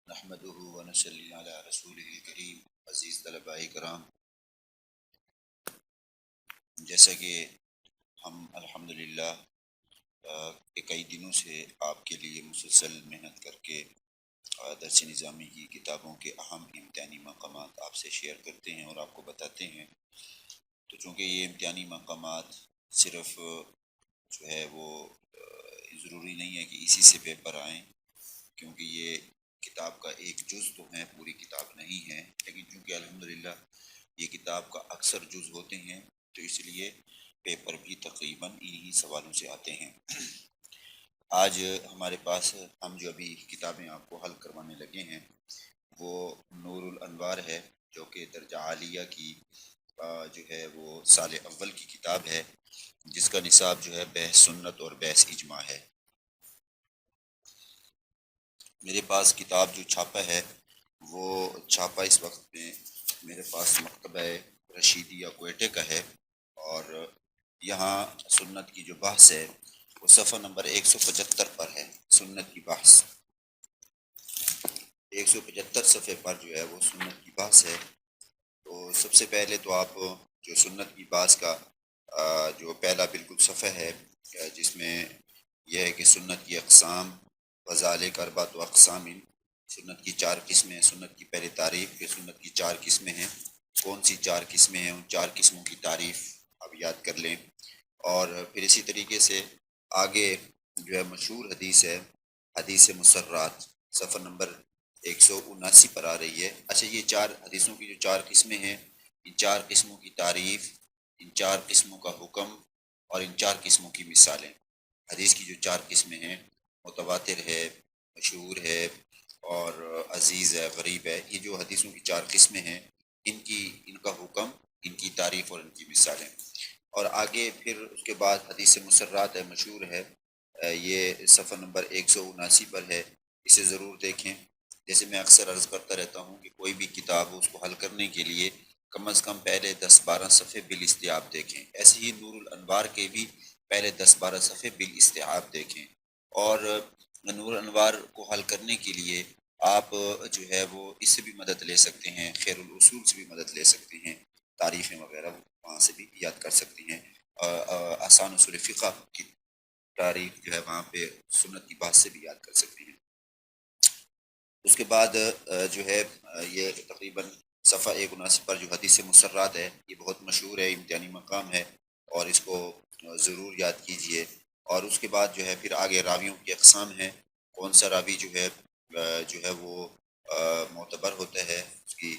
نحمده ونصلی علی رسوله الکریم۔ عزیز طلباء کرام، جیسا کہ ہم الحمدللہ کئی دنوں سے آپ کے لیے مسلسل محنت کر کے درس نظامی کی کتابوں کے اہم امتحانی مقامات آپ سے شیئر کرتے ہیں اور آپ کو بتاتے ہیں، تو چونکہ یہ امتحانی مقامات صرف جو ہے وہ ضروری نہیں ہے کہ اسی سے پیپر آئیں، کیونکہ یہ کتاب کا ایک جز تو ہے، پوری کتاب نہیں ہے، لیکن چونکہ الحمدللہ یہ کتاب کا اکثر جز ہوتے ہیں تو اس لیے پیپر بھی تقریباً انہی سوالوں سے آتے ہیں۔ آج ہمارے پاس ہم جو ابھی کتابیں آپ کو حل کروانے لگے ہیں وہ نور الانوار ہے، جو کہ درجہ عالیہ کی جو ہے وہ سال اول کی کتاب ہے، جس کا نصاب جو ہے بحث سنت اور بحث اجماع ہے۔ میرے پاس کتاب جو چھاپا ہے وہ چھاپا اس وقت میں میرے پاس مکتبہ رشیدیہ کوئٹے کا ہے، اور یہاں سنت کی جو بحث ہے وہ صفحہ نمبر 175 پر ہے۔ سنت کی بحث 175 صفحے پر جو ہے وہ سنت کی بحث ہے۔ تو سب سے پہلے تو آپ جو سنت کی بحث کا جو پہلا بالکل صفحہ ہے جس میں یہ ہے کہ سنت کی اقسام وذالک اربعۃ اقسام، سنت کی 4 قسمیں ہیں۔ سنت کی پہلے تعریف کہ سنت کی 4 قسمیں ہیں، کون سی 4 قسمیں ہیں، ان 4 قسموں کی تعریف آپ یاد کر لیں۔ اور پھر اسی طریقے سے آگے جو ہے مشہور حدیث ہے، حدیث مسرات، صفحہ نمبر 179 پر آ رہی ہے۔ اچھا، یہ 4 حدیثوں کی جو 4 قسمیں ہیں، ان 4 قسموں کی تعریف، ان 4 قسموں کا حکم اور ان 4 قسموں کی مثالیں۔ حدیث کی جو 4 قسمیں ہیں، متواتر ہے، مشہور ہے اور عزیز ہے، غریب ہے، یہ جو حدیثوں کی 4 قسمیں ہیں ان کا حکم، ان کی تعریف اور ان کی مثالیں۔ اور آگے پھر اس کے بعد حدیث مسرات ہے، مشہور ہے، یہ صفحہ نمبر 179 پر ہے، اسے ضرور دیکھیں۔ جیسے میں اکثر عرض کرتا رہتا ہوں کہ کوئی بھی کتاب ہو اس کو حل کرنے کے لیے کم از کم پہلے 10-12 صفحے بالاستیعاب دیکھیں۔ ایسے ہی نور الانوار کے بھی پہلے 10-12 صفحے بالاستیعاب دیکھیں، اور نور الانوار کو حل کرنے کے لیے آپ جو ہے وہ اس سے بھی مدد لے سکتے ہیں، خیر الاصول سے بھی مدد لے سکتے ہیں، تعریفیں وغیرہ وہاں سے بھی یاد کر سکتی ہیں۔ آسان اصول فقہ کی تعریف جو ہے وہاں پہ سنت کی بات سے بھی یاد کر سکتے ہیں۔ اس کے بعد جو ہے یہ تقریباً صفحہ 179 پر جو حدیث مسرات ہے یہ بہت مشہور ہے، امتحانی مقام ہے، اور اس کو ضرور یاد کیجئے۔ اور اس کے بعد جو ہے پھر آگے راویوں کی اقسام ہیں، کون سا راوی جو ہے وہ معتبر ہوتا ہے، اس کی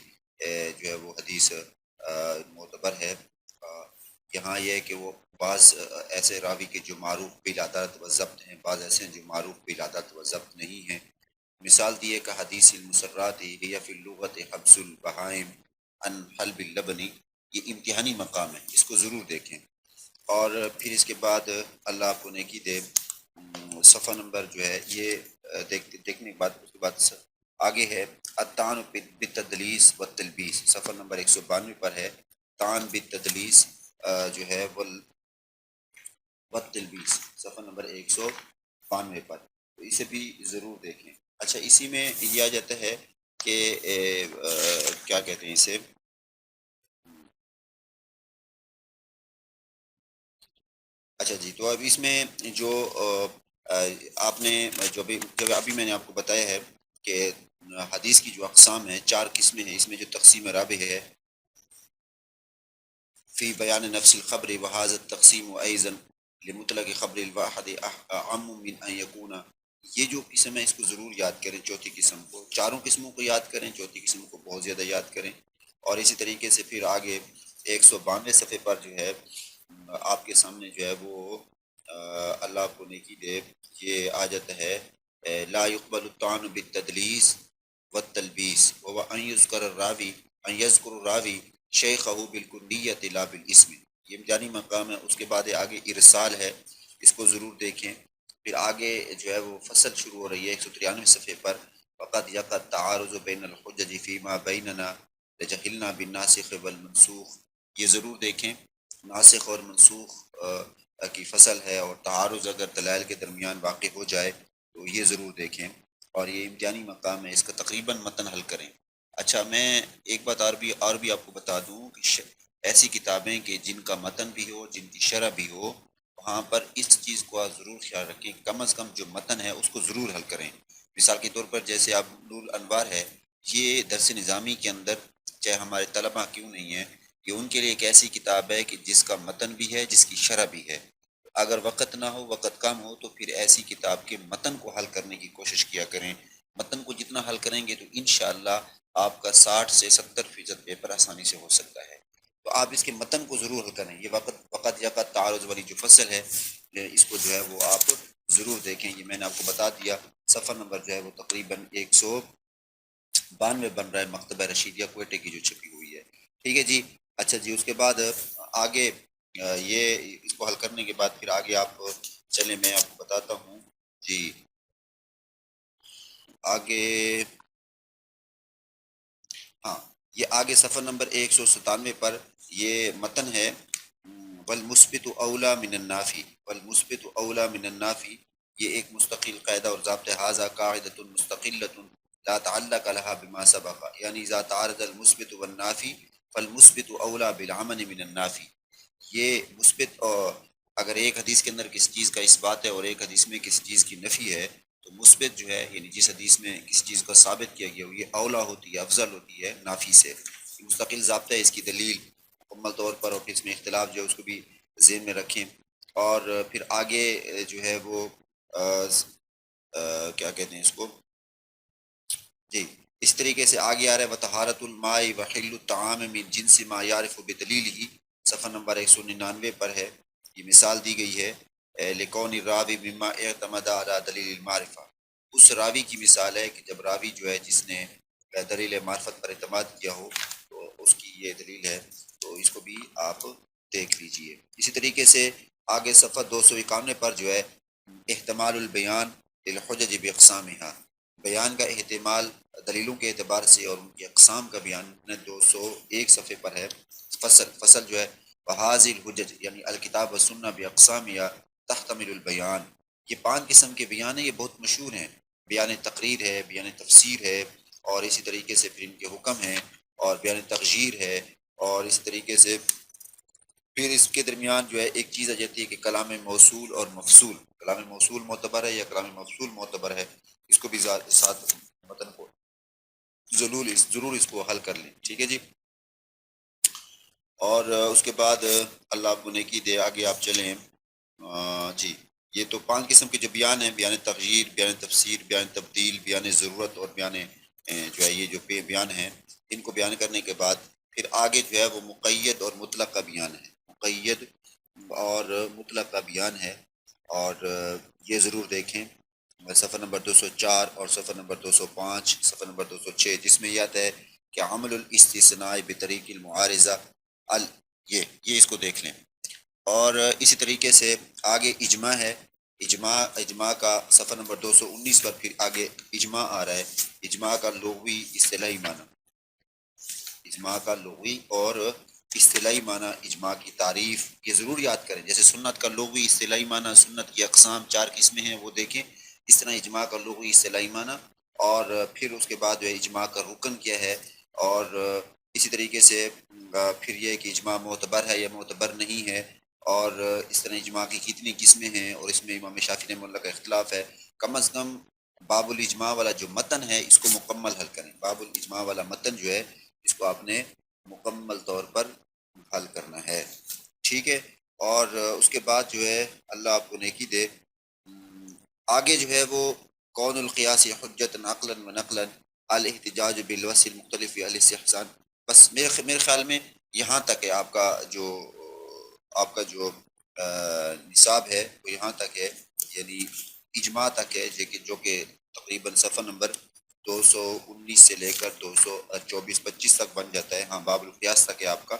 جو ہے وہ حدیث معتبر ہے۔ یہاں یہ ہے کہ وہ بعض ایسے راوی کے جو معروف بالعدالت و ضبط ہیں، بعض ایسے ہیں جو معروف بالعدالت و ضبط نہیں ہیں۔ مثال دیے کا حدیث المسرات ہی فی اللغت حبس البہائم عن حلب اللبن، یہ امتحانی مقام ہے، اس کو ضرور دیکھیں۔ اور پھر اس کے بعد اللہ آپ کو نیکی دے، صفحہ نمبر جو ہے یہ دیکھنے کے بعد اس کے بعد آگے ہے الطعن بالتدلیس والتلبیس، صفحہ نمبر 192 پر ہے، طعن بالتدلیس جو ہے والتلبیس، صفحہ نمبر 192 پر، تو اسے بھی ضرور دیکھیں۔ اچھا، اسی میں یہ آ جاتا ہے کہ کیا کہتے ہیں اسے، اچھا جی، تو اب اس میں جو آپ نے جو ابھی میں نے آپ کو بتایا ہے کہ حدیث کی جو اقسام ہیں، 4 قسمیں ہیں، اس میں جو تقسیم رابع ہے فی بیان نفس الخبر وحاظ التقسیم و ایزن لمطلق خبر الواحد عام من ان یکون، یہ جو قسم ہے اس کو ضرور یاد کریں، چوتھی قسم کو، 4 قسموں کو یاد کریں، چوتھی قسم کو بہت زیادہ یاد کریں۔ اور اسی طریقے سے پھر آگے 192 صفحے پر جو ہے آپ کے سامنے جو ہے وہ اللہ کو نیکی دے، یہ آ جاتا ہے لا يقبل الطعن بالتدلیس والتلبیس وهو ان یذکر الراوی شیخہ بالکلیۃ لا بالاسم، یہ امتحانی مقام ہے۔ اس کے بعد آگے ارسال ہے، اس کو ضرور دیکھیں۔ پھر آگے جو ہے وہ فصل شروع ہو رہی ہے 193 صفحے پر، فقط یقع التعارض بین الحجج فیما بیننا لجہلنا بالناسخ والمنسوخ، یہ ضرور دیکھیں۔ ناسخ اور منسوخ کی فصل ہے، اور تعارض اگر دلائل کے درمیان واقع ہو جائے تو یہ ضرور دیکھیں۔ اور یہ امتحانی مقام ہے، اس کا تقریباً متن حل کریں۔ اچھا، میں ایک بات اور بھی آپ کو بتا دوں کہ ایسی کتابیں کہ جن کا متن بھی ہو، جن کی شرح بھی ہو، وہاں پر اس چیز کو آپ ضرور خیال رکھیں، کم از کم جو متن ہے اس کو ضرور حل کریں۔ مثال کے طور پر جیسے اب نور الانوار ہے، یہ درس نظامی کے اندر چاہے ہمارے طلباء کیوں نہیں ہیں، یہ ان کے لیے ایک ایسی کتاب ہے کہ جس کا متن بھی ہے، جس کی شرح بھی ہے۔ اگر وقت نہ ہو، وقت کم ہو، تو پھر ایسی کتاب کے متن کو حل کرنے کی کوشش کیا کریں۔ متن کو جتنا حل کریں گے تو انشاءاللہ آپ کا 60 سے 70% پیپر آسانی سے ہو سکتا ہے۔ تو آپ اس کے متن کو ضرور حل کریں۔ یہ وقت یقت تعارض والی جو فصل ہے، اس کو جو ہے وہ آپ ضرور دیکھیں۔ یہ میں نے آپ کو بتا دیا، صفحہ نمبر جو ہے وہ تقریباً 192 بن رہا ہے، مکتبہ رشیدیہ کوئٹے کی جو چھپی ہوئی ہے۔ ٹھیک ہے جی۔ اچھا جی، اس کے بعد آگے یہ اس کو حل کرنے کے بعد پھر آگے آپ چلیں، میں آپ کو بتاتا ہوں جی آگے۔ ہاں، یہ آگے صفحہ نمبر 197 پر یہ متن ہے، والمثبت اولا من النافی، والمثبت اولا من النافی۔ یہ ایک مستقل قاعدہ اور ضابطہ، ھذا قاعدۃ مستقلۃ لا تعلق لها بما سبق، یعنی اذا تعارض المثبت والنافی فالمثبت اولا بالعمل من النافی۔ یہ مثبت، اور اگر ایک حدیث کے اندر کسی چیز کا اثبات ہے اور ایک حدیث میں کسی چیز کی نفی ہے، تو مثبت جو ہے یعنی جس حدیث میں کسی چیز کو ثابت کیا گیا ہو، یہ اولا ہوتی ہے، افضل ہوتی ہے نافی سے۔ یہ مستقل ضابطہ ہے، اس کی دلیل مکمل طور پر، اور پھر اس میں اختلاف جو ہے اس کو بھی ذہن میں رکھیں۔ اور پھر آگے جو ہے وہ کیا کہتے ہیں اس کو، جی اس طریقے سے آگے آ رہا ہے، وطہارت الماء وحل الطعام من جنس ما یعرف بدلیلہ، صفحہ نمبر 199 پر ہے۔ یہ مثال دی گئی ہے، لکون الراوی مما اعتمد علی دلیل المعرفہ، اس راوی کی مثال ہے کہ جب راوی جو ہے جس نے دلیل معرفت پر اعتماد کیا ہو، تو اس کی یہ دلیل ہے، تو اس کو بھی آپ دیکھ لیجئے۔ اسی طریقے سے آگے صفحہ 291 پر جو ہے، احتمال البیان للحجج باقسامها، بیان کا احتمال دلیلوں کے اعتبار سے اور ان کی اقسام کا بیان 201 صفحے پر ہے۔ فصل جو ہے، وحاذ الحجج یعنی الکتاب والسنہ باقسامها تحتمل البیان، یہ 5 قسم کے بیان ہیں، یہ بہت مشہور ہیں۔ بیان تقریر ہے، بیان تفسیر ہے، اور اسی طریقے سے پھر ان کے حکم ہیں، اور بیان تغییر ہے، اور اس طریقے سے پھر اس کے درمیان جو ہے ایک چیز آ جاتی ہے کہ کلام موصول اور مفصول، کلام موصول معتبر ہے یا کلام مفصول معتبر ہے، اس کو بھی ساتھ متن کو ضرور اس کو حل کر لیں۔ ٹھیک ہے جی۔ اور اس کے بعد اللہ آپ کو نیکی دے، آگے آپ چلیں جی۔ یہ تو 5 قسم کے جو بیان ہیں، بیان تغییر، بیان تفسیر، بیان تبدیل، بیان ضرورت، اور بیان جو ہے یہ جو بیان ہیں، ان کو بیان کرنے کے بعد پھر آگے جو ہے وہ مقید اور مطلق کا بیان ہے، مقید اور مطلق کا بیان ہے، اور یہ ضرور دیکھیں صفحہ نمبر 204 اور صفحہ نمبر 205، صفحہ نمبر 206، جس میں یہ آتا ہے کہ عمل الاستثناء بطریق المعارضہ یہ اس کو دیکھ لیں۔ اور اسی طریقے سے آگے اجماع ہے، اجماع کا صفحہ نمبر 219 پر پھر آگے اجماع آ رہا ہے، اجماع کا لغوی اصطلاحی معنی، اجماع کا لغوی اور اصطلاحی معنی، اجماع کی تعریف یہ ضرور یاد کریں۔ جیسے سنت کا لغوی اصطلاحی معنی، سنت کی اقسام 4 قسمیں ہیں وہ دیکھیں، اس طرح اجماع کا لغوی اصطلاحی معنی، اور پھر اس کے بعد جو ہے اجماع کا رکن کیا ہے، اور اسی طریقے سے پھر یہ کہ اجماع معتبر ہے یا معتبر نہیں ہے، اور اس طرح اجماع کی کتنی قسمیں ہیں، اور اس میں امام شافعی رحمہ اللہ کا اختلاف ہے۔ کم از کم باب الاجماع والا جو متن ہے اس کو مکمل حل کریں، باب الاجماع والا متن جو ہے اس کو آپ نے مکمل طور پر حل کرنا ہے۔ ٹھیک ہے۔ اور اس کے بعد جو ہے اللہ آپ کو نیکی دے، آگے جو ہے وہ کون القیاس حجت عقلا و نقلا الاحتجاج بالوصف المختلف الاستحسان، بس میرے خیال میں یہاں تک ہے آپ کا جو نصاب ہے وہ یہاں تک ہے، یعنی اجماع تک ہے، جو کہ تقریباً صفحہ نمبر 219 سے لے کر 224-25 تک بن جاتا ہے۔ ہاں، باب القیاس تک ہے آپ کا۔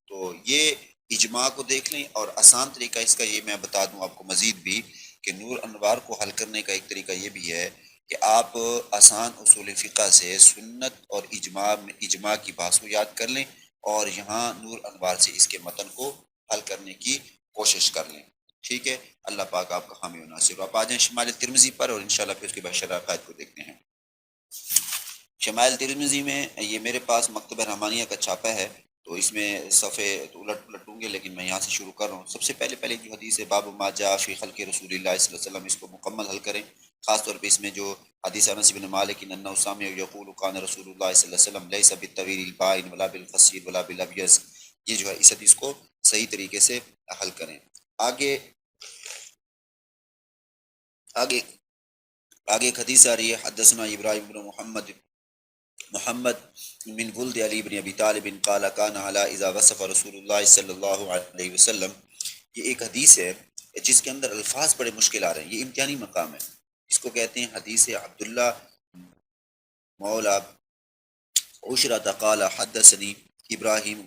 تو یہ اجماع کو دیکھ لیں، اور آسان طریقہ اس کا یہ میں بتا دوں آپ کو مزید بھی، کہ نور انوار کو حل کرنے کا ایک طریقہ یہ بھی ہے کہ آپ آسان اصول فقہ سے سنت اور اجماع کی بحث کو یاد کر لیں، اور یہاں نور انوار سے اس کے متن کو حل کرنے کی کوشش کر لیں۔ ٹھیک ہے، اللہ پاک آپ کا حامی و ناصر ہو۔ آپ آ جائیں شمال ترمذی پر، اور انشاءاللہ پھر اس کے بعد شرح عقائد کو دیکھتے ہیں۔ شمائل ترمذی میں یہ میرے پاس مکتبہ رحمانیہ کا چھاپا ہے، تو اس میں صفحے تو الٹ پلٹوں گے، لیکن میں یہاں سے شروع کر رہا ہوں۔ سب سے پہلے جو حدیث ہے باب ما جاء فی خلق رسول اللہ صلی اللہ علیہ وسلم، اس کو مکمل حل کریں۔ خاص طور پہ اس میں جو حدیث انس بن مالک انه سمع یقول کان رسول اللہ صلی اللہ علیہ وسلم لیس بالطویل البائن ولا بالقصیر ولا بالابیض، یہ جو ہے اس حدیث کو صحیح طریقے سے حل کریں۔ آگے آگے آگے ایک حدیث آ رہی ہے، حدثنا ابراہیم بن محمد من ولد علی بن ابی طالب قال کان علی اذا وصف رسول اللہ صلی اللہ علیہ وسلم، یہ ایک حدیث ہے جس کے اندر الفاظ بڑے مشکل آ رہے ہیں، یہ امتحانی مقام ہے، اس کو کہتے ہیں حدیث عبداللہ مولا عشرۃ قال حدثنی ابراہیم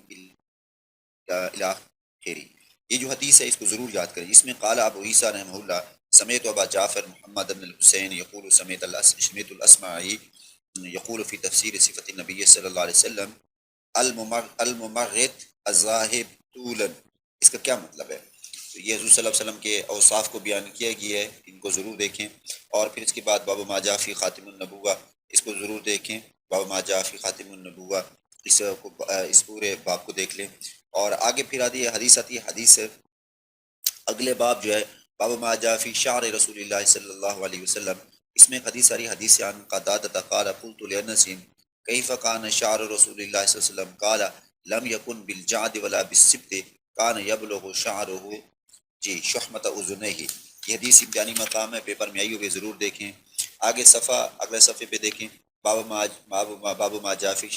خیری، یہ جو حدیث ہے اس کو ضرور یاد کریں۔ اس میں قال ابو عیسیٰ رحمہ اللہ سمیت ابا جعفر محمد بن الحسین یقول سمیت الاسمعی یقول فی تفسیر صفت النبی صلی اللہ علیہ وسلم الممرت الذاہب طولا، اس کا کیا مطلب ہے؟ تو یہ حضور صلی اللہ علیہ وسلم کے اوصاف کو بیان کیا گیا ہے، ان کو ضرور دیکھیں۔ اور پھر اس کے بعد باب ما جاء فی خاتم النبوہ، اس کو ضرور دیکھیں، باب ما جاء فی خاتم النبوہ، اس پورے باب کو دیکھ لیں۔ اور آگے پھر آتی ہے حدیث اگلے باب جو ہے باب ما جاء فی شعر رسول اللہ صلی اللہ علیہ وسلم، اس میں حدیث آ رہی حدیث عن قتادہ قال قلت لانس کیف کان شعر رسول اللہ صلی اللہ علیہ وسلم قال لم یکن بالجعد ولا بالسبت کان یبلغ شعره جی شحمت اذنیہ، یہ حدیث امتحانی مقام ہے، پیپر میں آئی ہوئی ضرور دیکھیں۔ آگے اگلے صفحے پہ دیکھیں، باب ما جاء فی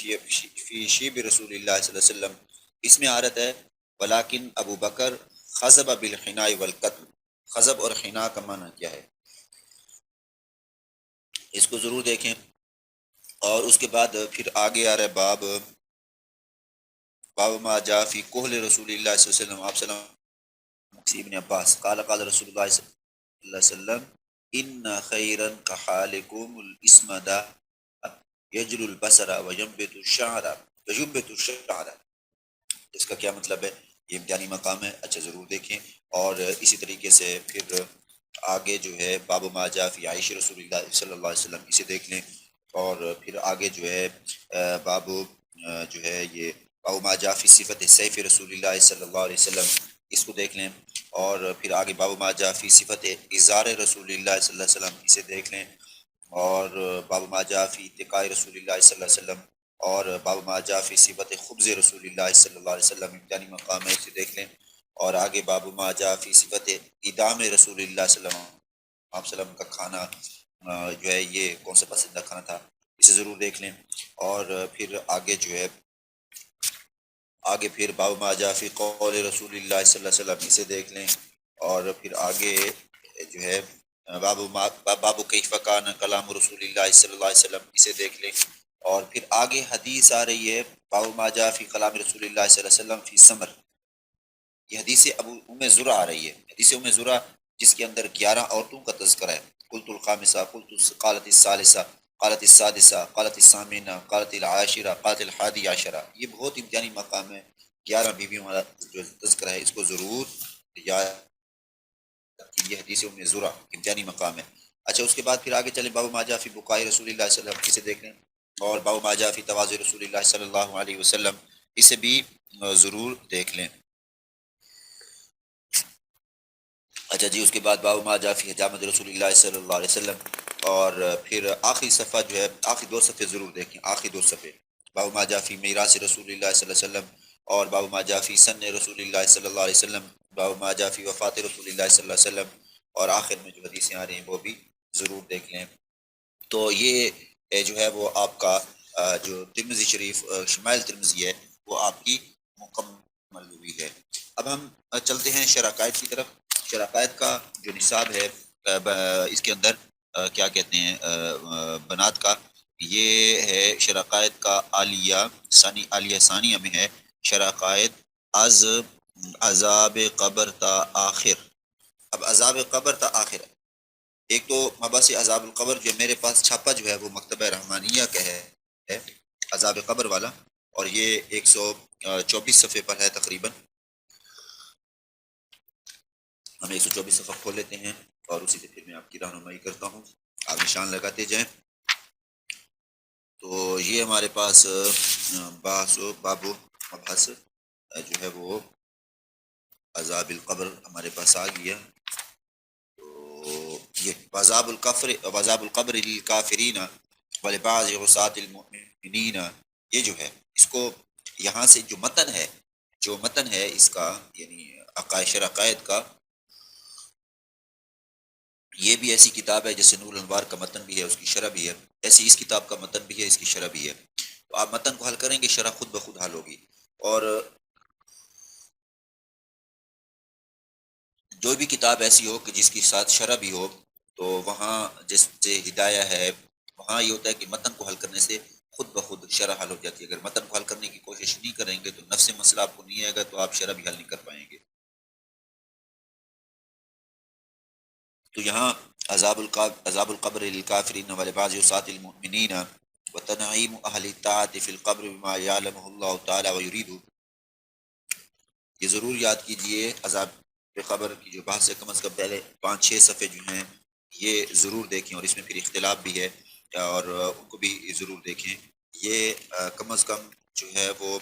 شیب رسول اللہ صلی اللہ علیہ وسلم، اس میں عارت ہے ولیکن ابو بکر خضب بالحناء والقتل، خضب اور حنا کا معنی کیا ہے، اس کو ضرور دیکھیں۔ اور اس کے بعد پھر آگے آ رہا ہے باب ما جاء فی کہل رسول اللہ صلی اللہ علیہ وسلم، آپ صلی ابن عباس قال قال رسول اللہ صلی اللہ علیہ وسلم ان خیرا کحالکم الاسمد یجل البصر وینبت الشعر، اس کا کیا مطلب ہے؟ یہ امتحانی مقام ہے، اچھا ضرور دیکھیں۔ اور اسی طریقے سے پھر آگے جو ہے باب ما جاء فی عائش رسول اللہ صلی اللہ علیہ وسلم، اسے دیکھ لیں۔ اور پھر آگے جو ہے باب جو ہے یہ باب ما جاء فی صفت سیف رسول اللہ صلی اللہ علیہ وسلم، اس کو دیکھ لیں۔ اور پھر آگے باب ما جاء فی صفت ازار رسول اللہ صلی اللہ علیہ وسلم، اسے دیکھ لیں۔ اور باب ما جاء فی اتقاء رسول اللہ صلی اللہ علیہ وسلم، اور باب ما جاء فی صفت خبز رسول اللہ صلی اللہ علیہ وسلم، امتحانی مقام ہے، اسے دیکھ لیں۔ اور آگے باب ما جاء فی صفت ادام رسول اللہ صلی اللہ علیہ وسلم کا کھانا جو ہے یہ کون سا پسندیدہ کھانا تھا، اسے ضرور دیکھ لیں۔ اور پھر آگے جو ہے پھر باب ما جاء فی قول رسول اللہ صلی اللہ علیہ وسلم، اسے دیکھ لیں۔ اور پھر آگے جو ہے باب کیف کان کلام رسول اللہ صلی اللہ علیہ وسلم، اسے دیکھ لیں۔ اور پھر آگے حدیث آ رہی ہے باب ما جاء فی کلام رسول اللہ صلی اللہ علیہ وسلم فی ثمر، یہ حدیث ام زرع آ رہی ہے، حدیث ام زرع جس کے اندر 11 عورتوں کا تذکرہ ہے، قلت الخامسہ قالت الثالثہ قالت السادسہ قالت الثامنہ قالت العاشرہ قالت الحادی عشرہ، یہ بہت امتحانی مقام ہے، 11 بیویوں والا جو تذکرہ ہے، اس کو ضرور یاد، یہ حدیث ام زرع امتحانی مقام ہے۔ اچھا اس کے بعد پھر آگے چلیں، باب ما جاء فی بکاء رسول اللہ صلی اللہ علیہ وسلم، اسے دیکھ لیں۔ اور باب ما جاء فی تواضع رسول اللہ صلی اللہ علیہ وسلم، اسے بھی ضرور دیکھ لیں۔ اچھا جی، اس کے بعد باب ما جاء فی حجامت رسول اللہ صلی اللہ علیہ وسلم، اور پھر آخری صفحہ جو ہے، آخری 2 صفحے ضرور دیکھیں، آخری 2 صفحے، باب ما جاء فی میراث رسول اللہ صلی اللہ علیہ وسلم، اور باب ما جاء فی سن رسول اللہ صلی اللہ علیہ وسلم، باب ما جاء فی وفات رسول اللہ صلی اللہ علیہ وسلم، اور آخر میں جو حدیثیں آ رہی ہیں وہ بھی ضرور دیکھ لیں۔ تو یہ جو ہے وہ آپ کا جو ترمذی شریف شمائل ترمذی ہے وہ آپ کی مکمل ہوئی ہے۔ اب ہم چلتے ہیں شرائط کی طرف۔ شرائط کا جو نصاب ہے اس کے اندر کیا کہتے ہیں بنات کا، یہ ہے شرائط کا عالیہ ثانیہ میں ہے شرائط از عذاب قبر تا آخر۔ اب عذاب قبر تا آخر، ایک تو مباحث عذاب القبر جو میرے پاس چھاپا جو ہے وہ مکتبہ رحمانیہ کا ہے عذاب قبر والا، اور یہ 124 صفحے پر ہے تقریباً۔ ہم 124 صفحہ کھول لیتے ہیں اور اسی سے پھر میں آپ کی رہنمائی کرتا ہوں، آپ نشان لگاتے جائیں۔ تو یہ ہمارے پاس بحث و باب و مبحث جو ہے وہ عذاب القبر ہمارے پاس آ گیا۔ تو یہ عذاب القبر للکافرین ولبعض عصاة المؤمنین، یہ جو ہے اس کو یہاں سے جو متن ہے اس کا، یعنی عقائد کا، یہ بھی ایسی کتاب ہے جیسے نور الانوار کا متن بھی ہے، اس کی شرح بھی ہے، ایسی اس کتاب کا متن بھی ہے، اس کی شرح بھی ہے۔ تو آپ متن کو حل کریں گے، شرح خود بخود حل ہوگی۔ اور جو بھی کتاب ایسی ہو کہ جس کی ساتھ شرح بھی ہو، تو وہاں جس سے ہدایہ ہے، وہاں یہ ہوتا ہے کہ متن کو حل کرنے سے خود بخود شرح حل ہو جاتی ہے۔ اگر متن کو حل کرنے کی کوشش نہیں کریں گے تو نفس مسئلہ آپ کو نہیں آئے گا، تو آپ شرح بھی حل نہیں کر پائیں گے۔ تو یہاں عذاب القبر للکافرین ولبعض عصاة المؤمنین وتنعیم اہل الطاعة فی القبر بما یعلمہ اللہ تعالی ویرید، یہ ضرور یاد کیجئے عذاب قبر کی جو بحث ہے، کم از کم پہلے 5-6 صفحے جو ہیں یہ ضرور دیکھیں، اور اس میں پھر اختلاف بھی ہے اور ان کو بھی ضرور دیکھیں۔ یہ کم از کم جو ہے وہ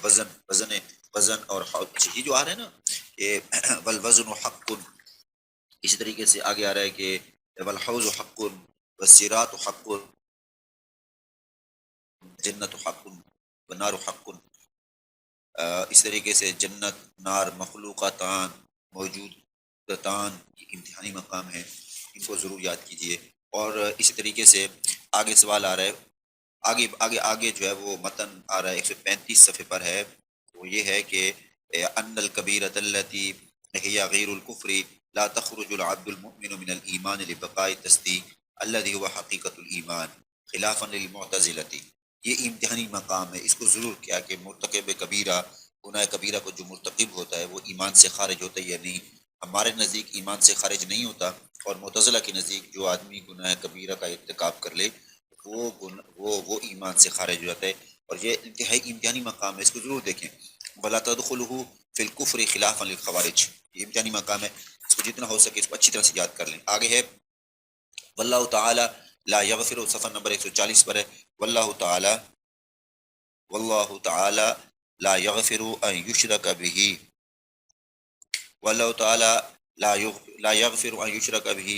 وزن اور یہ جو آ رہا ہے نا کہ والوزن حق، اسی طریقے سے آگے آ رہا ہے کہ والحوض حق والصراط حق جنت حق والنار حق، اس طریقے سے جنت، نار، مخلوقاتان، موجودتان، یہ امتحانی مقام ہے، ان کو ضرور یاد کیجئے۔ اور اسی طریقے سے آگے سوال آ رہا ہے، آگے جو ہے وہ متن آ رہا ہے 135 صفحے پر ہے، وہ یہ ہے کہ ان الکبیرۃ التی ہی غیر الکفر لا تخرج العبد المؤمن من الایمان لبقاء التصدیق الذي هو حقیقت الایمان خلافا للمعتزلۃ، یہ امتحانی مقام ہے، اس کو ضرور کیا کہ مرتکب کبیرہ، گناہ کبیرہ کو جو مرتکب ہوتا ہے وہ ایمان سے خارج ہوتا ہے یا نہیں۔ ہمارے نزدیک ایمان سے خارج نہیں ہوتا، اور معتزلہ کے نزدیک جو آدمی گناہ کبیرہ کا ارتکاب کر لے وہ ایمان سے خارج ہو جاتا ہے، اور یہ انتہائی امتحانی مقام ہے، اس کو ضرور دیکھیں۔ وَلَا تَدْخُلُهُ فِي الْكُفْرِ خِلَافًا لِلْخَوَارِجِ، یہ امتحانی مقام ہے، اس کو جتنا ہو سکے اس کو اچھی طرح سے یاد کر لیں۔ آگے ہے واللہ تعالی لا یغفر، صفحہ نمبر 140 پر ہے، واللہ تعالی لا یغفر ان یشرک به، واللہ تعالی لا یغفر ان یشرک به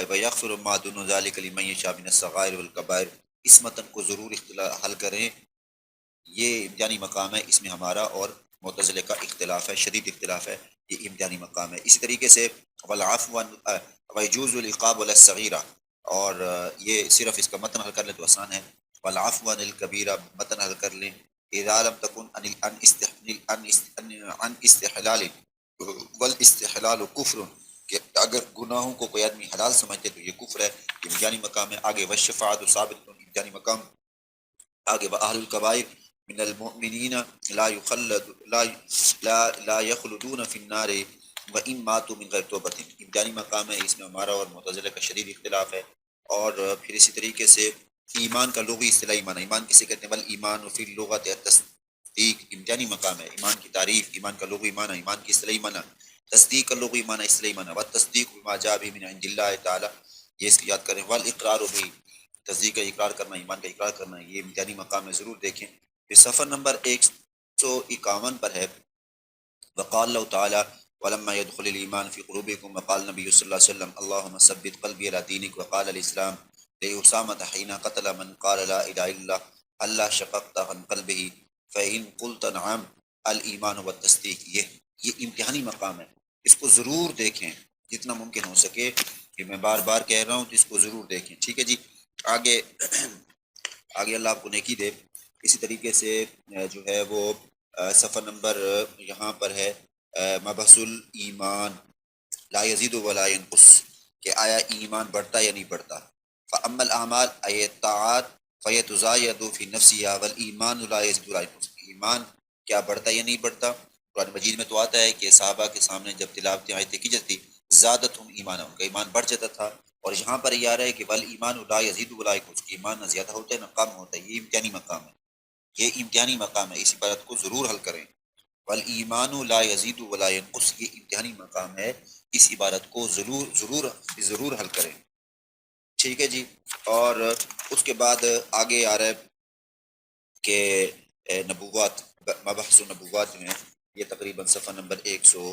ویغفر ما دون ذلک لمن یشاء من الصغائر والکبائر، اس متن کو ضرور حل کریں، یہ امتحانی مقام ہے، اس میں ہمارا اور معتزلے کا اختلاف ہے، شدید اختلاف ہے، یہ امتحانی مقام ہے۔ اسی طریقے سے والعفو ویجوز العقاب علی الصغیرہ، اور یہ صرف اس کا متن حل کر لیں تو آسان ہے۔ والعفو عن الکبیرہ متن حل کر لیں، اذا لم تکن عن استحلال والاستحلال کفر، کہ اگر گناہوں کو کوئی آدمی حلال سمجھتے تو یہ کفر ہے، یہ امتحانی مقام ہے۔ آگے والشفاعۃ ثابت، امتحانی مقام۔ آگے واہل الکبائر من المؤمنین لا یخلدون فی النار وان ماتوا من غیر توبۃ، امتحانی مقام ہے، اس میں ہمارا اور معتزلہ کا شدید اختلاف ہے۔ اور پھر اسی طریقے سے ایمان کا لغوی اصطلاحی معنی، ایمان کسے کہتے ہیں؟ والایمان فی اللغۃ التصدیق، امتحانی مقام ہے، ایمان کی تعریف، ایمان کا لغوی معنی، ایمان کی اصطلاحی معنی، تصدیق کا لغوی معنی، اصطلاحی معنی، والتصدیق بما جاء به من عند اللہ تعالی، یہ اس کو یاد کریں۔ والاقرار بھی، تصدیق کا اقرار کرنا، ایمان کا اقرار کرنا، یہ امتحانی مقام ہے، ضرور دیکھیں۔ پھر صفحہ نمبر 151 پر ہے وقال اللہ تعالی ولما يدخل الایمان فی قلوبکم وقال نبی صلی اللہ علیہ وسلم اللهم ثبت قلبی علی دینک وقال الاسلام لأسامة حين قتل من قال لا الہ الا اللہ اللہ شققت عن قلبه فإن قلت نعم الایمان والتصدیق، یہ امتحانی مقام ہے، اس کو ضرور دیکھیں جتنا ممکن ہو سکے، کہ میں بار بار کہہ رہا ہوں تو اس کو ضرور دیکھیں، ٹھیک ہے جی۔ آگے اللہ آپ کو نیکی دے۔ اسی طریقے سے جو ہے وہ صفحہ نمبر یہاں پر ہے مبحث الایمان لا یزید ولا ینقص، کہ آیا ایمان بڑھتا یا نہیں بڑھتا۔ فاما الاعمال ای الطاعات فیتزاید فی نفسها والایمان لا یزید ولا ینقص، ایمان کیا بڑھتا یا نہیں بڑھتا؟ قرآن مجید میں تو آتا ہے کہ صحابہ کے سامنے جب تلاوت آیتیں کی جاتی زادتہم ایمان، ان کا ایمان بڑھ جاتا تھا، اور یہاں پر یہ آ رہا ہے کہ والایمان لا یزید ولا ینقص، ایمان نہ زیادہ ہوتا ہے نہ کم ہوتا ہے، یہ امتحانی مقام ہے، یہ امتحانی مقام ہے، اسی بات کو ضرور حل کریں۔ والایمان لا یزید ولا ینقص، یہ امتحانی مقام ہے، اس عبارت کو ضرور حل کریں، ٹھیک ہے جی۔ اور اس کے بعد آگے آ رہا ہے کہ نبوات، مبحث و نبوات جو ہیں، یہ تقریباً صفحہ نمبر 100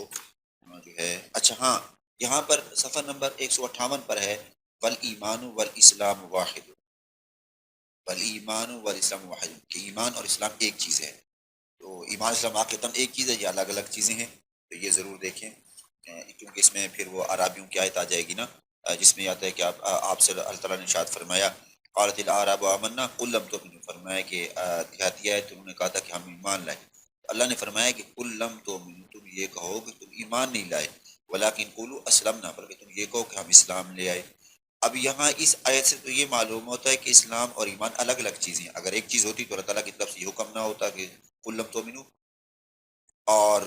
جو ہے، اچھا ہاں، یہاں پر صفحہ نمبر 158 پر ہے والایمان والاسلام واحد، والایمان والاسلام واحد، کہ ایمان اور اسلام ایک چیز ہے۔ تو ایمان اسلام واقعتاً ایک چیز ہے، یہ الگ الگ چیزیں ہیں، تو یہ ضرور دیکھیں، کیونکہ اس میں پھر وہ عرابیوں کی آیت آ جائے گی نا، جس میں آتا ہے کہ آپ سے اللہ تعالیٰ نے ارشاد فرمایا قالت الاعراب آمنا قل لم تؤمنوا، فرمایا کہ دیہاتی آئے تو انہوں نے کہا تھا کہ ہم ایمان لائے، اللہ نے فرمایا کہ قل لم تؤمنوا، تم یہ کہو کہ تم ایمان نہیں لائے، ولکن قولوا اسلمنا، بلکہ تم یہ کہو کہ ہم اسلام لے آئے۔ اب یہاں اس آیت سے تو یہ معلوم ہوتا ہے کہ اسلام اور ایمان الگ الگ چیزیں ہیں، اگر ایک چیز ہوتی تو اللہ تعالیٰ کی طرف سے یہ حکم نہ ہوتا کہ قل لم تؤمنوا، اور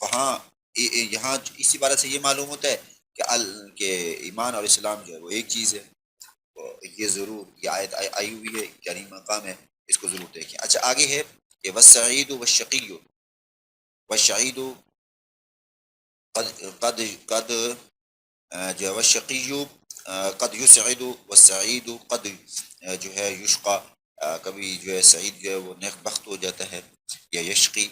وہاں یہاں اسی بارے سے یہ معلوم ہوتا ہے کہ کہ ایمان اور اسلام جو ہے وہ ایک چیز ہے، تو یہ ضرور یہ آیت آئی ہوئی ہے، یعنی مقام ہے، اس کو ضرور دیکھیں۔ اچھا آگے ہے کہ والسعید والشقی، والشعید قد قد قد جو ہے والشقی قد یسعد، والسعید قد جو ہے یشقى، کبھی جو ہے سعید جو ہے وہ نیک بخت ہو جاتا ہے، یا یشقی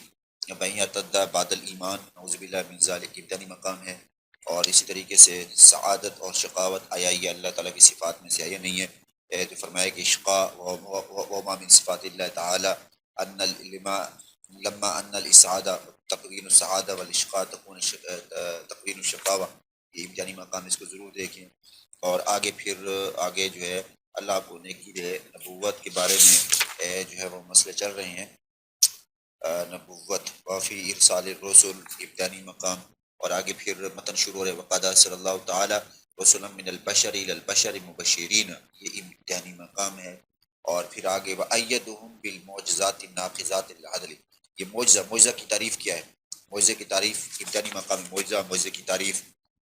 بین یرتد بعد الایمان، نعوذ باللہ من ذلک، امتحانی مقام ہے۔ اور اسی طریقے سے سعادت اور شقاوت آیا یہ اللہ تعالیٰ کی صفات میں سے آیا نہیں ہے، تو فرمایا کہ اشقا وما من صفات اللہ تعالی ان لما ان الاسعادہ تقوین السعادہ والاشقاء تقوین الشقاوہ، یہ امتحانی مقام، اس کو ضرور دیکھیں۔ اور آگے پھر آگے جو ہے اللہ کو نیکی دے، نبوت کے بارے میں جو ہے وہ مسئلے چل رہے ہیں، نبوت وفی ارسال الرسل، ابتدانی مقام، اور آگے پھر متن شروع ہے وقد صلی اللہ تعالی رسلا من البشر الى البشر مبشرین، یہ امتحانی مقام ہے۔ اور پھر آگے وَأَيَّدُهُمْ بِالْمُعْجِزَاتِ النَّاقِضَاتِ الْعَدْلِ، یہ معجزہ کی تعریف کیا ہے؟ معجزے کی تعریف، امتحانی مقام معجزے کی تعریف،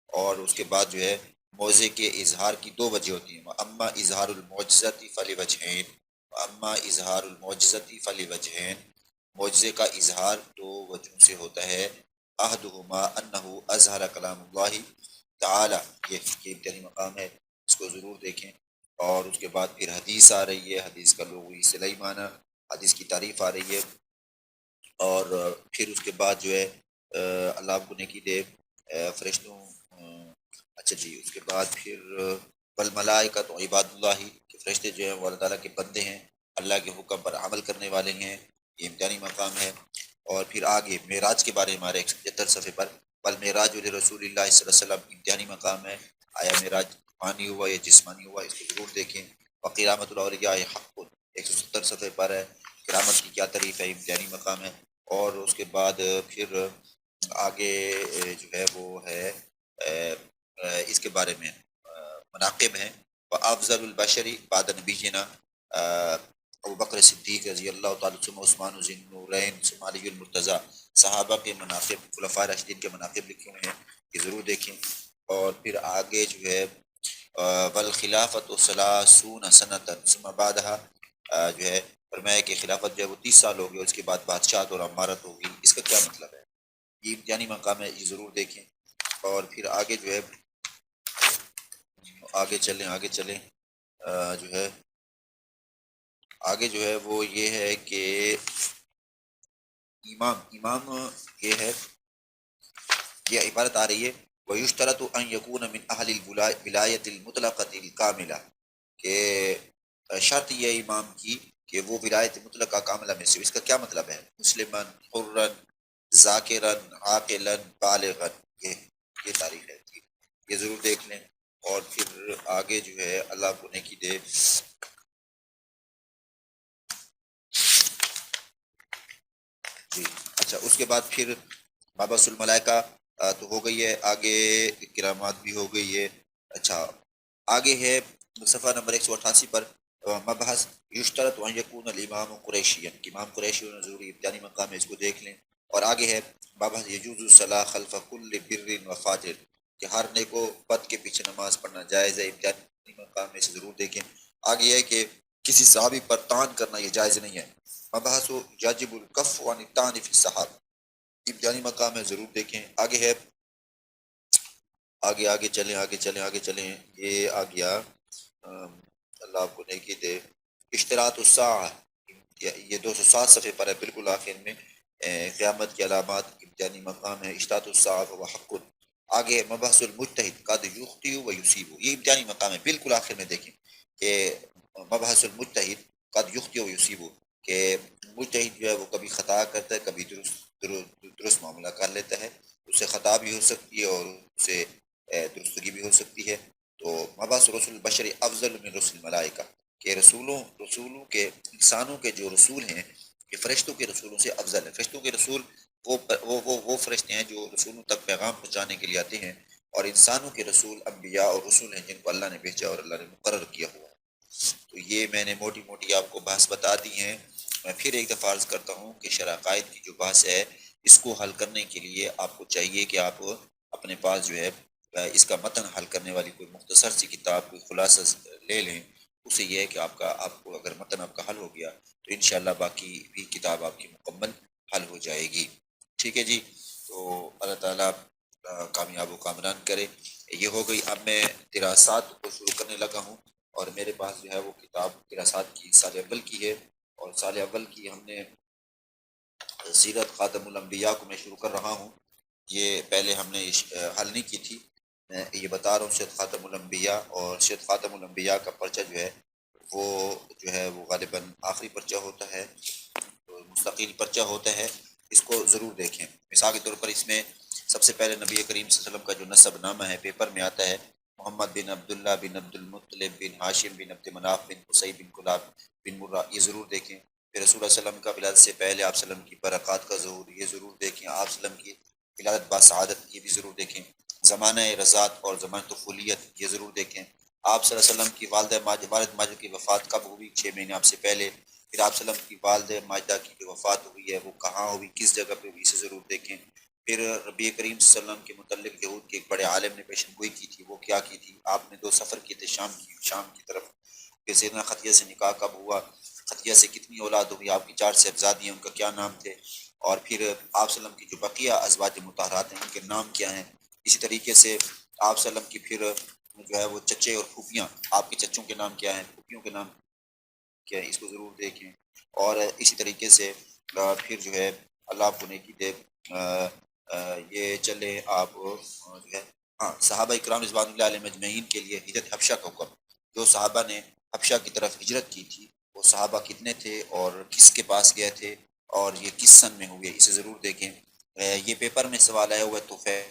اور اس کے بعد جو ہے معجزے کے اظہار کی دو وجہ ہوتی ہیں، اما اظہار المعجزۃ فلوجہین، اما اظہار المعجزۃ فلوجہین، معجزے کا اظہار دو وجہوں سے ہوتا ہے، احدہما انہ اظہر کلام اللہ تعالی، یہ امتحانی مقام ہے، اس کو ضرور دیکھیں۔ اور اس کے بعد پھر حدیث آ رہی ہے، حدیث کا لغوی اصطلاحی معنی، حدیث کی تعریف آ رہی ہے، اور پھر اس کے بعد جو ہے اللہ آپ کو نیکی دے فرشتوں، اچھا جی، اس کے بعد پھر والملائکۃ عباد اللہ، کہ فرشتے جو ہیں وہ اللہ تعالیٰ کے بندے ہیں، اللہ کے حکم پر عمل کرنے والے ہیں، یہ امتحانی مقام ہے۔ اور پھر آگے معراج کے بارے میں ہمارے 175 صفحے پر والمعراج رسول اللہ صلی اللہ علیہ وسلم، امتحانی مقام ہے، آیا معراج روحانی ہوا یا جسمانی ہوا، اس کو ضرور دیکھیں۔ وقیامت الاولیاء حق، 170 صفحے پر ہے، قیامت کی کیا تعریف ہے، امتحانی مقام ہے۔ اور اس کے بعد پھر آگے جو ہے وہ ہے اس کے بارے میں مناقب ہیں، وافضل البشری بعد نبینا ابو بکر صدیق رضی اللہ تعالیٰ ثم عثمان ذی النورین ثم علی المرتضیٰ، صحابہ کے مناقب، خلفاء راشدین کے مناقب لکھے ہوئے ہیں، یہ ضرور دیکھیں۔ اور پھر آگے جو ہے والخلافۃ ثلاثون سنۃ ثم بعدها، جو ہے فرمایا کہ خلافت جو ہے وہ 30 سال ہوگی، اور اس کے بعد بادشاہت اور امارت ہوگی، اس کا کیا مطلب ہے، یہ امتحانی مقام ہے، یہ ضرور دیکھیں۔ اور پھر آگے جو ہے آگے چلیں جو ہے آگے جو ہے وہ یہ ہے کہ امام یہ ہے، یہ عبارت آ رہی ہے وَيُشْتَرَطُ أَن يَكُونَ مِنْ أَهْلِ الْوِلَایَةِ الْمُطْلَقَةِ الْكَامِلَةِ، کہ شرط یہ امام کی کہ وہ ولایت مطلقہ کاملہ میں سے، اس کا کیا مطلب ہے، مسلماً حرًا ذاکراً عاقلاً بالغاً، یہ تاریخ ہے، یہ ضرور دیکھ لیں۔ اور پھر آگے جو ہے اللہ کو نیکی دے، جی اچھا، اس کے بعد پھر مبعث الملائکہ تو ہو گئی ہے، آگے کرامات بھی ہو گئی ہے۔ اچھا آگے ہے صفحہ نمبر 188 پر مبحث یشترط ان یکون الامام قریشیا، کہ امام قریشی ہونا ضروری، امتحانی مقام ہے، اس کو دیکھ لیں۔ اور آگے ہے مبحث یجوز الصلاۃ خلف کل بر و فاجر، کہ ہر نیک و بد کے پیچھے نماز پڑھنا جائز ہے، امتحانی مقام میں سے ضرور دیکھیں۔ آگے ہے کہ کسی صحابی پر تان کرنا یہ جائز نہیں ہے، مبحث یجب الکف عن الطعن فی الصحابہ، امتحانی مقام ہے، ضرور دیکھیں۔ آگے ہے، آگے چلیں، یہ آ گیا اللہ آپ کو نیکی دے، اشتراط الساعہ، یہ 207 صفحے پر ہے، بالکل آخر میں، قیامت کی علامات، امتحانی مقام ہے، اشتراط الساعہ و حق۔ آگے مبحث المجتہد قد یخطئ و یصیب، یہ امتحانی مقام ہے، بالکل آخر میں دیکھیں کہ مبحث المجتہد قد یخطئ و یصیب، کہ مجتہد جو ہے وہ کبھی خطا کرتا ہے، کبھی درست معاملہ کر لیتا ہے، اسے خطا بھی ہو سکتی ہے اور اسے درستگی بھی ہو سکتی ہے۔ تو مبعث رسول البشر افضل من رسل الملائکہ، کہ رسولوں کے، انسانوں کے جو رسول ہیں کہ فرشتوں کے رسولوں سے افضل ہے۔ فرشتوں کے رسول وہ فرشتے ہیں جو رسولوں تک پیغام پہنچانے کے لیے آتے ہیں، اور انسانوں کے رسول انبیاء اور رسول ہیں جن کو اللہ نے بھیجا اور اللہ نے مقرر کیا ہوا ہے۔ تو یہ میں نے موٹی موٹی آپ کو بحث بتا دی ہیں۔ میں پھر ایک دفعہ عرض کرتا ہوں کہ شرح عقائد کی جو بحث ہے، اس کو حل کرنے کے لیے آپ کو چاہیے کہ آپ اپنے پاس جو ہے اس کا متن حل کرنے والی کوئی مختصر سی کتاب، کوئی خلاصہ لے لیں۔ اس سے یہ ہے کہ آپ کو اگر متن آپ کا حل ہو گیا تو انشاءاللہ باقی بھی کتاب آپ کی مکمل حل ہو جائے گی۔ ٹھیک ہے جی، تو اللہ تعالیٰ کامیاب و کامران کرے۔ یہ ہو گئی۔ اب میں دراسات کو شروع کرنے لگا ہوں، اور میرے پاس جو ہے وہ کتاب دراسات کی سال اول کی ہے، اور سال اول کی ہم نے سیرت خاتم الانبیاء کو میں شروع کر رہا ہوں۔ یہ پہلے ہم نے حل نہیں کی تھی، میں یہ بتا رہا ہوں سید خاتم الانبیاء، اور سید خاتم الانبیاء کا پرچہ جو ہے وہ غالباً آخری پرچہ ہوتا ہے، تو مستقل پرچہ ہوتا ہے، اس کو ضرور دیکھیں۔ مثال کے طور پر اس میں سب سے پہلے نبی کریم صلی اللہ علیہ وسلم کا جو نسب نامہ ہے پیپر میں آتا ہے، محمد بن عبداللہ بن عبد المطلب بن ہاشم بن عبد مناف بن قصی بن کلاب بن مرہ، یہ ضرور دیکھیں۔ پھر رسول اللہ علیہ وسلم کا ولادت سے پہلے آپ صلی اللہ علیہ وسلم کی برکات کا ظہور، یہ ضرور دیکھیں۔ آپ صلی اللہ علیہ وسلم کی ولادت باسعادت، یہ بھی ضرور دیکھیں۔ زمانہ رضاعت اور زمانہ طفولیت، یہ ضرور دیکھیں۔ آپ صلی اللہ علیہ وسلم کی والد ماجد کی وفات کب ہوئی؟ 6 مہینے آپ سے پہلے۔ پھر آپ صلی اللہ علیہ وسلم کی والد ماجدہ کی جو وفات ہوئی ہے وہ کہاں ہوئی، کس جگہ پہ ہوئی، اسے ضرور دیکھیں۔ پھر ربی کریم صلی اللہ علیہ وسلم کے متعلق یہود کے ایک بڑے عالم نے پیشن گوئی کی تھی، وہ کیا کی تھی؟ آپ نے 2 سفر کیے تھے شام کی طرف۔ پھر سیدنا خدیجہ سے نکاح کب ہوا؟ خدیجہ سے کتنی اولاد ہوئی؟ آپ کی 4 صاحبزادی ہیں، ان کا کیا نام تھے؟ اور پھر آپ صلی اللہ علیہ وسلم کی جو بقیہ ازواج مطہرات ہیں ان کے نام کیا ہیں؟ اسی طریقے سے آپ صلی اللہ علیہ وسلم کی پھر جو ہے وہ چچے اور پھوپھیاں، آپ کے چچوں کے نام کیا ہیں، پھوپھیوں کے نام کیا ہے، اس کو ضرور دیکھیں۔ اور اسی طریقے سے پھر جو ہے اللہ آپ کو نیکی دے، یہ چلے آپ جو ہے، ہاں، صحابہ اکرام رضوان اللہ علیہ مجمعین کے لیے ہجرت حبشہ کا حکم، جو صحابہ نے حبشہ کی طرف ہجرت کی تھی وہ صحابہ کتنے تھے اور کس کے پاس گئے تھے، اور یہ کس سن میں ہوئے، اسے ضرور دیکھیں۔ یہ پیپر میں سوال آیا ہوا ہے، طفیل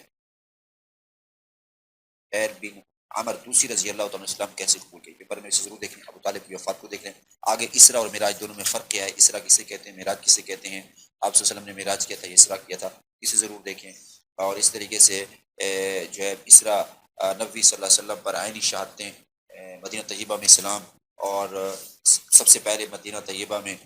بن عمر دوسری رضی اللہ تعالیٰ اسلام کیسے قبول کی؟ پیپر میں اسے ضرور دیکھیں۔ ابو طالب کی وفات کو دیکھ لیں۔ آگے اسرا اور معراج دونوں میں فرق کیا ہے، اسرا کسے کہتے ہیں، معراج کسے کہتے ہیں؟ آپ صلی اللہ علیہ وسلم نے معراج کیا تھا، یہ اسرا کیا تھا، اسے ضرور دیکھیں۔ اور اس طریقے سے جو ہے اسرا نبی صلی اللہ علیہ وسلم پر عینی شہادتیں، مدینہ طیبہ میں اسلام، اور سب سے پہلے مدینہ طیبہ میں،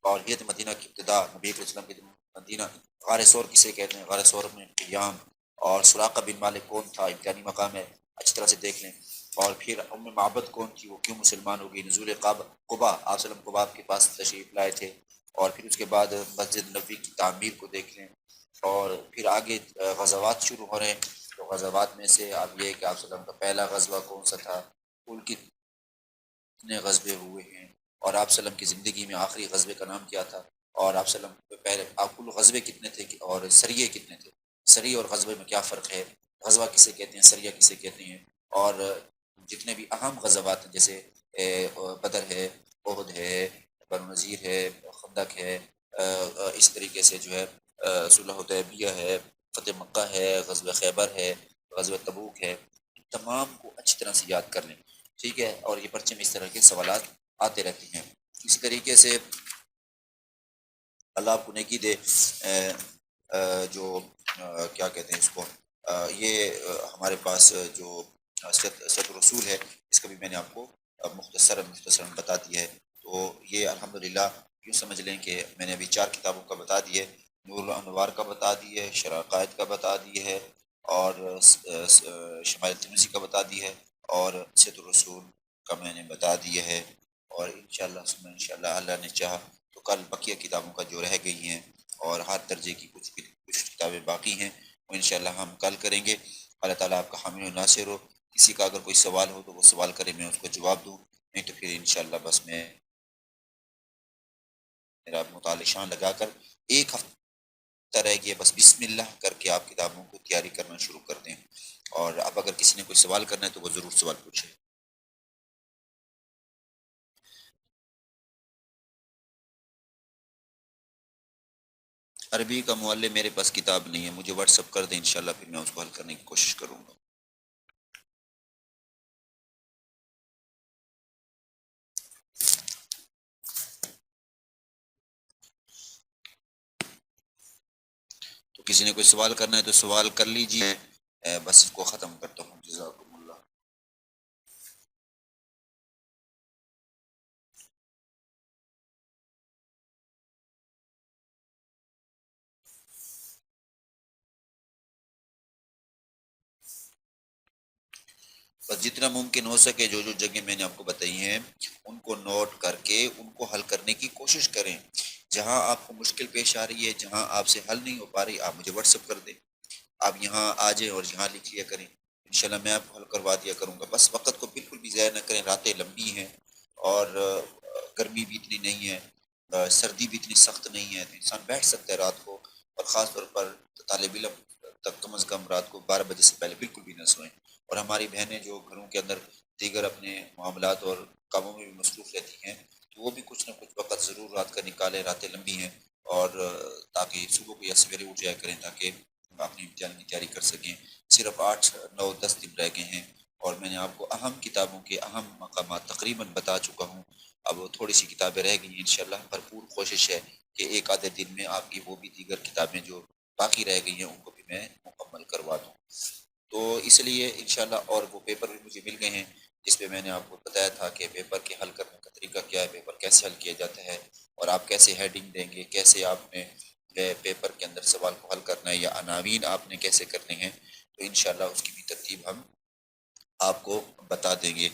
اور یہ مدینہ کی ابتدا نبی علیہ السلام کے مدینہ، غار سور کسے کہتے ہیں، غار سور میں قیام، اور سراقہ بن مالک کون تھا، امتحانی مقام ہے، اچھی طرح سے دیکھ لیں۔ اور پھر ام معبد کون تھی، وہ کیوں مسلمان ہو گئی، نزول قبا، آپ صلی اللہ علیہ وسلم قبا کے پاس تشریف لائے تھے، اور پھر اس کے بعد مسجد نبوی کی تعمیر کو دیکھ لیں۔ اور پھر آگے غزوات شروع ہو رہے ہیں، تو غزوات میں سے آپ یہ کہ آپ صلی اللہ علیہ وسلم کا پہلا غزوہ کون سا تھا، ان کی کتنے غزوے ہوئے ہیں، اور آپ صلی اللہ علیہ وسلم کی زندگی میں آخری غزوے کا نام کیا تھا، اور آپ صلی اللہ علیہ وسلم پہلے آپ کل غزوے کتنے تھے اور سریے کتنے تھے، سریے اور غزوے میں کیا فرق ہے، غزوہ کسے کہتے ہیں، سریہ کسے کہتے ہیں، اور جتنے بھی اہم غزوات ہیں جیسے بدر ہے، احد ہے، بنو نذیر ہے، خندق ہے، اس طریقے سے جو ہے صلح حدیبیہ ہے، فتح مکہ ہے، غزوہ خیبر ہے، غزوہ تبوک ہے، تمام کو اچھی طرح سے یاد کر لیں، ٹھیک ہے۔ اور یہ پرچے میں اس طرح کے سوالات آتے رہتے ہیں۔ اسی طریقے سے اللہ آپ کو نیکی دے، جو کیا کہتے ہیں اس کو، یہ ہمارے پاس جو سید رسول ہے، اس کا بھی میں نے آپ کو مختصراً بتا دیا ہے۔ تو یہ الحمدللہ یوں سمجھ لیں کہ میں نے ابھی 4 کتابوں کا بتا دی ہے، نور الانوار کا بتا دی ہے، شرح عقائد کا بتا دی ہے، اور شمائل ترمذی کا بتا دی ہے، اور سید الرسول کا میں نے بتا دیا ہے، اور انشاءاللہ اللہ نے چاہا تو کل بقیہ کتابوں کا جو رہ گئی ہیں اور ہر درجے کی کچھ کتابیں باقی ہیں، وہ انشاءاللہ ہم کل کریں گے۔ اللہ تعالیٰ آپ کا حامی و ناصر ہو۔ کسی کا اگر کوئی سوال ہو تو وہ سوال کرے، میں اس کو جواب دوں، نہیں تو پھر انشاءاللہ بس میں میرا مطالعہ شان لگا کر ایک ہفتہ رہ گیا، بس بسم اللہ کر کے آپ کتابوں کو تیاری کرنا شروع کر دیں۔ اور اب اگر کسی نے کوئی سوال کرنا ہے تو وہ ضرور سوال پوچھے۔ عربی کا معلم میرے پاس کتاب نہیں ہے، مجھے واٹس اپ کر دیں، انشاءاللہ پھر میں اس کو حل کرنے کی کوشش کروں گا۔ تو کسی نے کوئی سوال کرنا ہے تو سوال کر لیجئے، بس اس کو ختم کرتا ہوں۔ جزاکم اللہ۔ بس جتنا ممکن ہو سکے جو جگہ میں نے آپ کو بتائی ہیں ان کو نوٹ کر کے ان کو حل کرنے کی کوشش کریں۔ جہاں آپ کو مشکل پیش آ رہی ہے، جہاں آپ سے حل نہیں ہو پا رہی، آپ مجھے واٹس اپ کر دیں، آپ یہاں آ جائیں اور یہاں لکھ لیا کریں، انشاءاللہ میں آپ کو حل کروا دیا کروں گا۔ بس وقت کو بالکل بھی ضائع نہ کریں، راتیں لمبی ہیں اور گرمی بھی اتنی نہیں ہے، سردی بھی اتنی سخت نہیں ہے، تو انسان بیٹھ سکتا ہے رات کو، اور خاص طور پر طالب علم تک کم از کم رات کو 12 بجے سے پہلے بالکل بھی نہ سوئیں۔ اور ہماری بہنیں جو گھروں کے اندر دیگر اپنے معاملات اور کاموں میں بھی مصروف رہتی ہیں، تو وہ بھی کچھ نہ کچھ وقت ضرور رات کا نکالیں، راتیں لمبی ہیں، اور تاکہ صبح کو یا سویرے اٹھ جایا کریں تاکہ اپنی امتحان کی تیاری کر سکیں۔ صرف 8 9 10 دن رہ گئے ہیں، اور میں نے آپ کو اہم کتابوں کے اہم مقامات تقریباً بتا چکا ہوں۔ اب تھوڑی سی کتابیں رہ گئی ہیں، انشاءاللہ بھرپور کوشش ہے کہ ایک آدھے دن میں آپ کی وہ بھی دیگر کتابیں جو باقی رہ گئی ہیں ان کو بھی میں مکمل کروا دوں۔ تو اس لیے انشاءاللہ، اور وہ پیپر بھی مجھے مل گئے ہیں جس پہ میں نے آپ کو بتایا تھا کہ پیپر کے حل کرنے کا طریقہ کیا ہے، پیپر کیسے حل کیا جاتا ہے، اور آپ کیسے ہیڈنگ دیں گے، کیسے آپ نے پیپر کے اندر سوال کو حل کرنا ہے، یا عناوین آپ نے کیسے کرنے ہیں، تو انشاءاللہ اس کی بھی ترتیب ہم آپ کو بتا دیں گے۔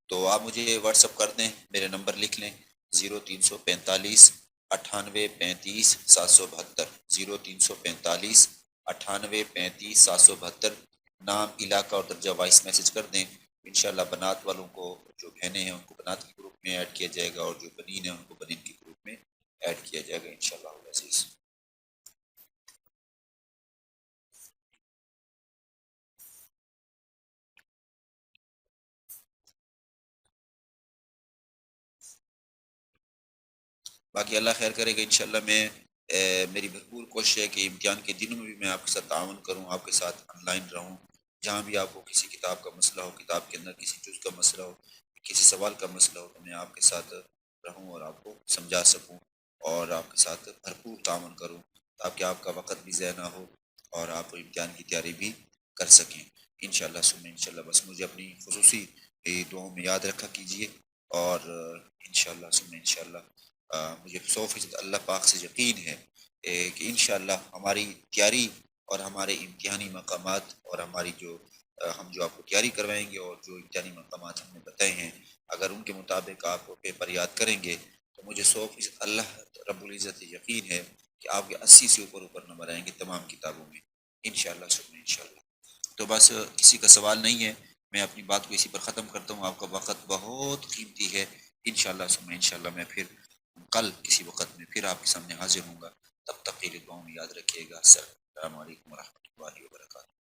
تو آپ مجھے واٹس اپ کر دیں، میرے نمبر لکھ لیں: 0345 98 35 772، 0345 98 35 772۔ نام، علاقہ اور درجہ وائس میسج کر دیں۔ انشاءاللہ بنات والوں کو، جو بہنیں ہیں ان کو بنات کے گروپ میں ایڈ کیا جائے گا، اور جو بنین ہیں ان کو بنین کے گروپ میں ایڈ کیا جائے گا انشاءاللہ العزیز۔ باقی اللہ خیر کرے گا انشاءاللہ۔ میں میری بھرپور کوشش ہے کہ امتحان کے دنوں میں بھی میں آپ کے ساتھ تعاون کروں، آپ کے ساتھ آن لائن رہوں، جہاں بھی آپ کو کسی کتاب کا مسئلہ ہو، کتاب کے اندر کسی جز کا مسئلہ ہو، کسی سوال کا مسئلہ ہو، تو میں آپ کے ساتھ رہوں اور آپ کو سمجھا سکوں، اور آپ کے ساتھ بھرپور تعاون کروں، تاکہ آپ کا وقت بھی ضائع نہ ہو اور آپ امتحان کی تیاری بھی کر سکیں انشاءاللہ ثم انشاءاللہ۔ بس مجھے اپنی خصوصی دعاؤں میں یاد رکھا کیجئے، اور انشاءاللہ ثم انشاءاللہ مجھے 100% اللہ پاک سے یقین ہے کہ انشاءاللہ ہماری تیاری اور ہمارے امتحانی مقامات، اور ہماری جو ہم جو آپ کو تیاری کروائیں گے اور جو امتحانی مقامات ہم نے بتائے ہیں، اگر ان کے مطابق آپ کو پیپر یاد کریں گے تو مجھے 100% اللہ رب العزت سے یقین ہے کہ آپ کے 80 سے اوپر نمبر آئیں گے تمام کتابوں میں انشاءاللہ ثم انشاءاللہ۔ تو بس کسی کا سوال نہیں ہے، میں اپنی بات کو اسی پر ختم کرتا ہوں۔ آپ کا وقت بہت قیمتی ہے، انشاءاللہ ثم انشاءاللہ میں پھر کل کسی وقت میں پھر آپ کے سامنے حاضر ہوں گا۔ تب تک کے لیے دعاؤں میں یاد رکھیے گا۔ السلام علیکم ورحمۃ اللہ وبرکاتہ۔